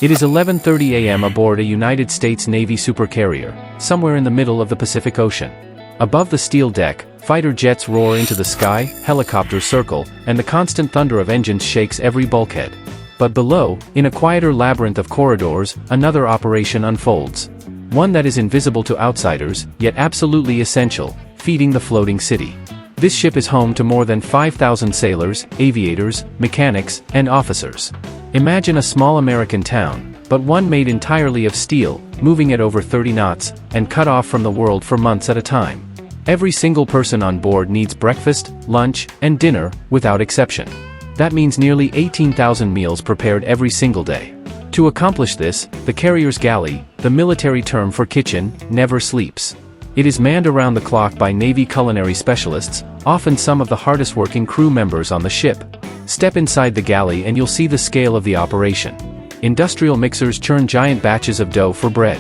It is 11:30 a.m. aboard a United States Navy supercarrier, somewhere in the middle of the Pacific Ocean. Above the steel deck, fighter jets roar into the sky, helicopters circle, and the constant thunder of engines shakes every bulkhead. But below, in a quieter labyrinth of corridors, another operation unfolds. One that is invisible to outsiders, yet absolutely essential, feeding the floating city. This ship is home to more than 5,000 sailors, aviators, mechanics, and officers. Imagine a small American town, but one made entirely of steel, moving at over 30 knots, and cut off from the world for months at a time. Every single person on board needs breakfast, lunch, and dinner, without exception. That means nearly 18,000 meals prepared every single day. To accomplish this, the carrier's galley, the military term for kitchen, never sleeps. It is manned around the clock by Navy culinary specialists, often some of the hardest-working crew members on the ship. Step inside the galley and you'll see the scale of the operation. Industrial mixers churn giant batches of dough for bread.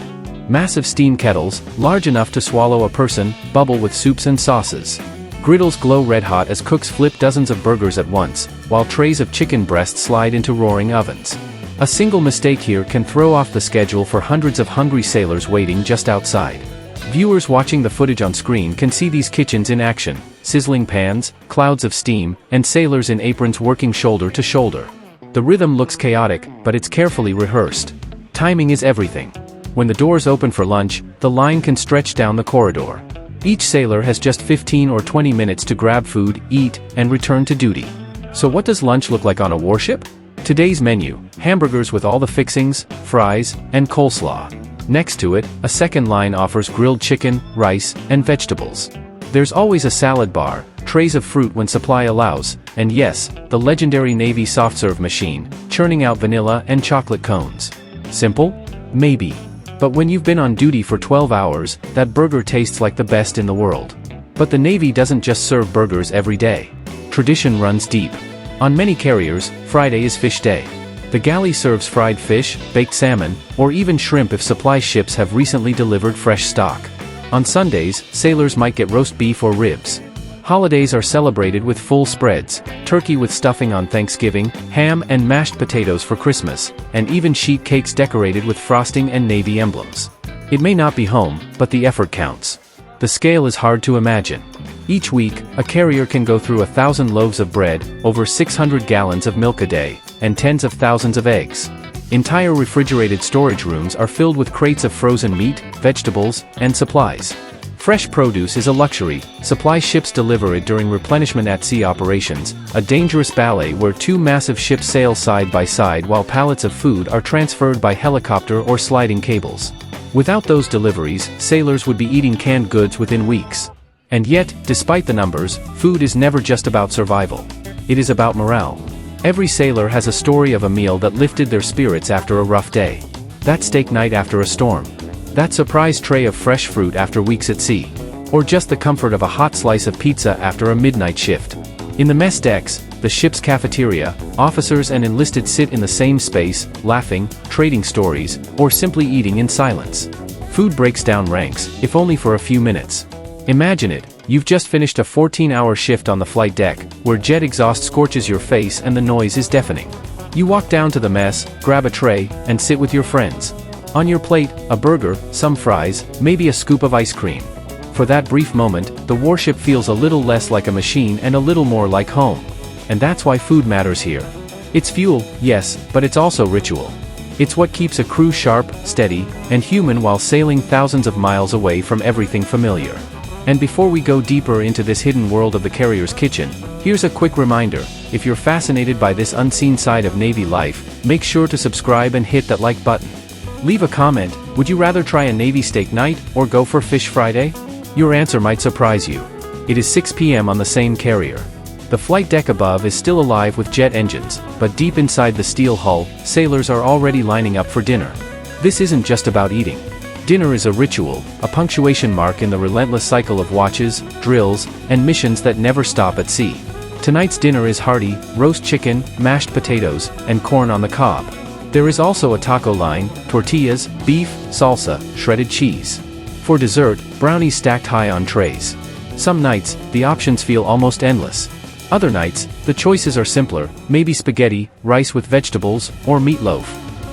Massive steam kettles, large enough to swallow a person, bubble with soups and sauces. Griddles glow red-hot as cooks flip dozens of burgers at once, while trays of chicken breasts slide into roaring ovens. A single mistake here can throw off the schedule for hundreds of hungry sailors waiting just outside. Viewers watching the footage on screen can see these kitchens in action, sizzling pans, clouds of steam, and sailors in aprons working shoulder to shoulder. The rhythm looks chaotic, but it's carefully rehearsed. Timing is everything. When the doors open for lunch, the line can stretch down the corridor. Each sailor has just 15 or 20 minutes to grab food, eat, and return to duty. So what does lunch look like on a warship? Today's menu: hamburgers with all the fixings, fries, and coleslaw. Next to it, a second line offers grilled chicken, rice, and vegetables. There's always a salad bar, trays of fruit when supply allows, and yes, the legendary Navy soft-serve machine, churning out vanilla and chocolate cones. Simple? Maybe. But when you've been on duty for 12 hours, that burger tastes like the best in the world. But the Navy doesn't just serve burgers every day. Tradition runs deep. On many carriers, Friday is fish day. The galley serves fried fish, baked salmon, or even shrimp if supply ships have recently delivered fresh stock. On Sundays, sailors might get roast beef or ribs. Holidays are celebrated with full spreads: turkey with stuffing on Thanksgiving, ham and mashed potatoes for Christmas, and even sheet cakes decorated with frosting and Navy emblems. It may not be home, but the effort counts. The scale is hard to imagine. Each week, a carrier can go through 1,000 loaves of bread, over 600 gallons of milk a day, and tens of thousands of eggs. Entire refrigerated storage rooms are filled with crates of frozen meat, vegetables, and supplies. Fresh produce is a luxury. Supply ships deliver it during replenishment at sea operations, a dangerous ballet where two massive ships sail side by side while pallets of food are transferred by helicopter or sliding cables. Without those deliveries, sailors would be eating canned goods within weeks. And yet, despite the numbers, food is never just about survival. It is about morale. Every sailor has a story of a meal that lifted their spirits after a rough day. That steak night after a storm. That surprise tray of fresh fruit after weeks at sea. Or just the comfort of a hot slice of pizza after a midnight shift. In the mess decks, the ship's cafeteria, officers and enlisted sit in the same space, laughing, trading stories, or simply eating in silence. Food breaks down ranks, if only for a few minutes. Imagine it: you've just finished a 14-hour shift on the flight deck, where jet exhaust scorches your face and the noise is deafening. You walk down to the mess, grab a tray, and sit with your friends. On your plate, a burger, some fries, maybe a scoop of ice cream. For that brief moment, the warship feels a little less like a machine and a little more like home. And that's why food matters here. It's fuel, yes, but it's also ritual. It's what keeps a crew sharp, steady, and human while sailing thousands of miles away from everything familiar. And before we go deeper into this hidden world of the carrier's kitchen, here's a quick reminder: if you're fascinated by this unseen side of Navy life, make sure to subscribe and hit that like button. Leave a comment: would you rather try a Navy steak night, or go for Fish Friday? Your answer might surprise you. It is 6 p.m. on the same carrier. The flight deck above is still alive with jet engines, but deep inside the steel hull, sailors are already lining up for dinner. This isn't just about eating. Dinner is a ritual, a punctuation mark in the relentless cycle of watches, drills, and missions that never stop at sea. Tonight's dinner is hearty: roast chicken, mashed potatoes, and corn on the cob. There is also a taco line: tortillas, beef, salsa, shredded cheese. For dessert, brownies stacked high on trays. Some nights, the options feel almost endless. Other nights, the choices are simpler: maybe spaghetti, rice with vegetables, or meatloaf.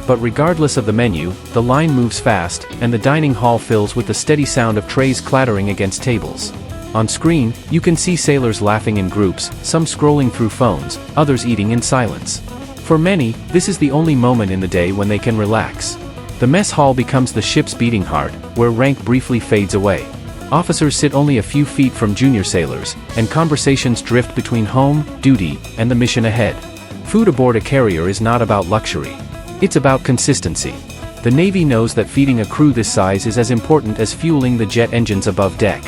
But regardless of the menu, the line moves fast, and the dining hall fills with the steady sound of trays clattering against tables. On screen, you can see sailors laughing in groups, some scrolling through phones, others eating in silence. For many, this is the only moment in the day when they can relax. The mess hall becomes the ship's beating heart, where rank briefly fades away. Officers sit only a few feet from junior sailors, and conversations drift between home, duty, and the mission ahead. Food aboard a carrier is not about luxury. It's about consistency. The Navy knows that feeding a crew this size is as important as fueling the jet engines above deck.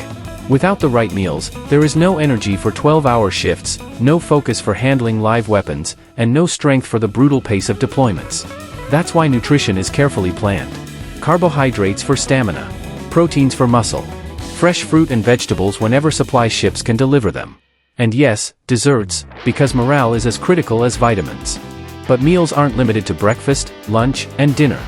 Without the right meals, there is no energy for 12-hour shifts, no focus for handling live weapons, and no strength for the brutal pace of deployments. That's why nutrition is carefully planned. Carbohydrates for stamina. Proteins for muscle. Fresh fruit and vegetables whenever supply ships can deliver them. And yes, desserts, because morale is as critical as vitamins. But meals aren't limited to breakfast, lunch, and dinner.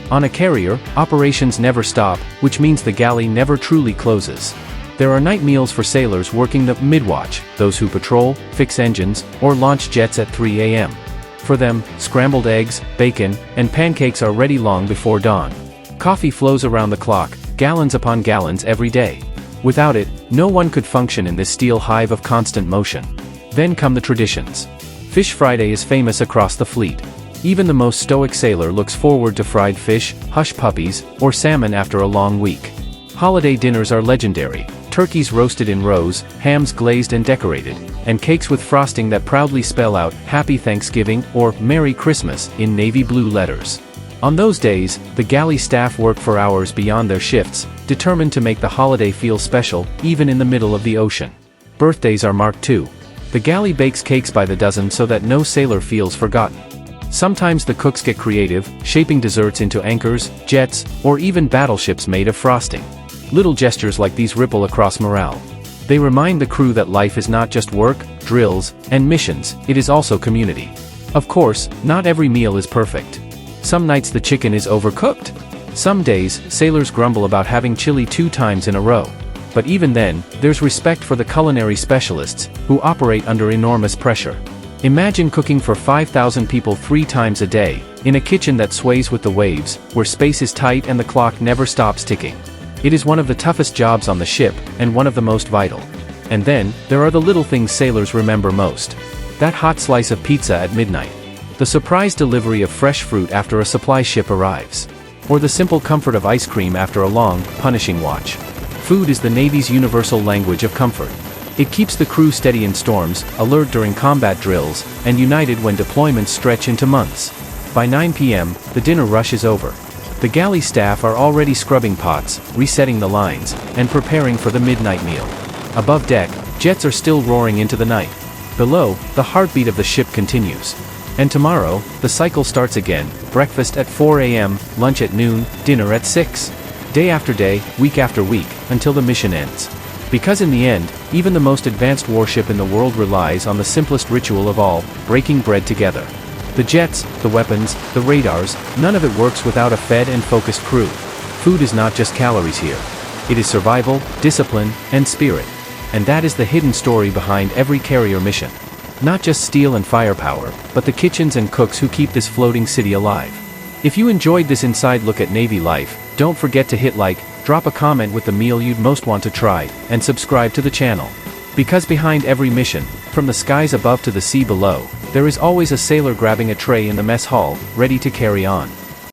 On a carrier, operations never stop, which means the galley never truly closes. There are night meals for sailors working the mid-watch, those who patrol, fix engines, or launch jets at 3 a.m. For them, scrambled eggs, bacon, and pancakes are ready long before dawn. Coffee flows around the clock, gallons upon gallons every day. Without it, no one could function in this steel hive of constant motion. Then come the traditions. Fish Friday is famous across the fleet. Even the most stoic sailor looks forward to fried fish, hush puppies, or salmon after a long week. Holiday dinners are legendary. Turkeys roasted in rows, hams glazed and decorated, and cakes with frosting that proudly spell out Happy Thanksgiving or Merry Christmas in navy blue letters. On those days, the galley staff work for hours beyond their shifts, determined to make the holiday feel special, even in the middle of the ocean. Birthdays are marked too. The galley bakes cakes by the dozen so that no sailor feels forgotten. Sometimes the cooks get creative, shaping desserts into anchors, jets, or even battleships made of frosting. Little gestures like these ripple across morale. They remind the crew that life is not just work, drills, and missions, it is also community. Of course, not every meal is perfect. Some nights the chicken is overcooked. Some days, sailors grumble about having chili 2 times in a row. But even then, there's respect for the culinary specialists, who operate under enormous pressure. Imagine cooking for 5,000 people 3 times a day, in a kitchen that sways with the waves, where space is tight and the clock never stops ticking. It is one of the toughest jobs on the ship, and one of the most vital. And then, there are the little things sailors remember most. That hot slice of pizza at midnight. The surprise delivery of fresh fruit after a supply ship arrives. Or the simple comfort of ice cream after a long, punishing watch. Food is the Navy's universal language of comfort. It keeps the crew steady in storms, alert during combat drills, and united when deployments stretch into months. By 9 p.m., the dinner rush is over. The galley staff are already scrubbing pots, resetting the lines, and preparing for the midnight meal. Above deck, jets are still roaring into the night. Below, the heartbeat of the ship continues. And tomorrow, the cycle starts again, breakfast at 4 a.m., lunch at noon, dinner at 6. Day after day, week after week, until the mission ends. Because in the end, even the most advanced warship in the world relies on the simplest ritual of all, breaking bread together. The jets, the weapons, the radars, none of it works without a fed and focused crew. Food is not just calories here. It is survival, discipline, and spirit. And that is the hidden story behind every carrier mission. Not just steel and firepower, but the kitchens and cooks who keep this floating city alive. If you enjoyed this inside look at Navy life, don't forget to hit like, drop a comment with the meal you'd most want to try, and subscribe to the channel. Because behind every mission, from the skies above to the sea below, there is always a sailor grabbing a tray in the mess hall, ready to carry on.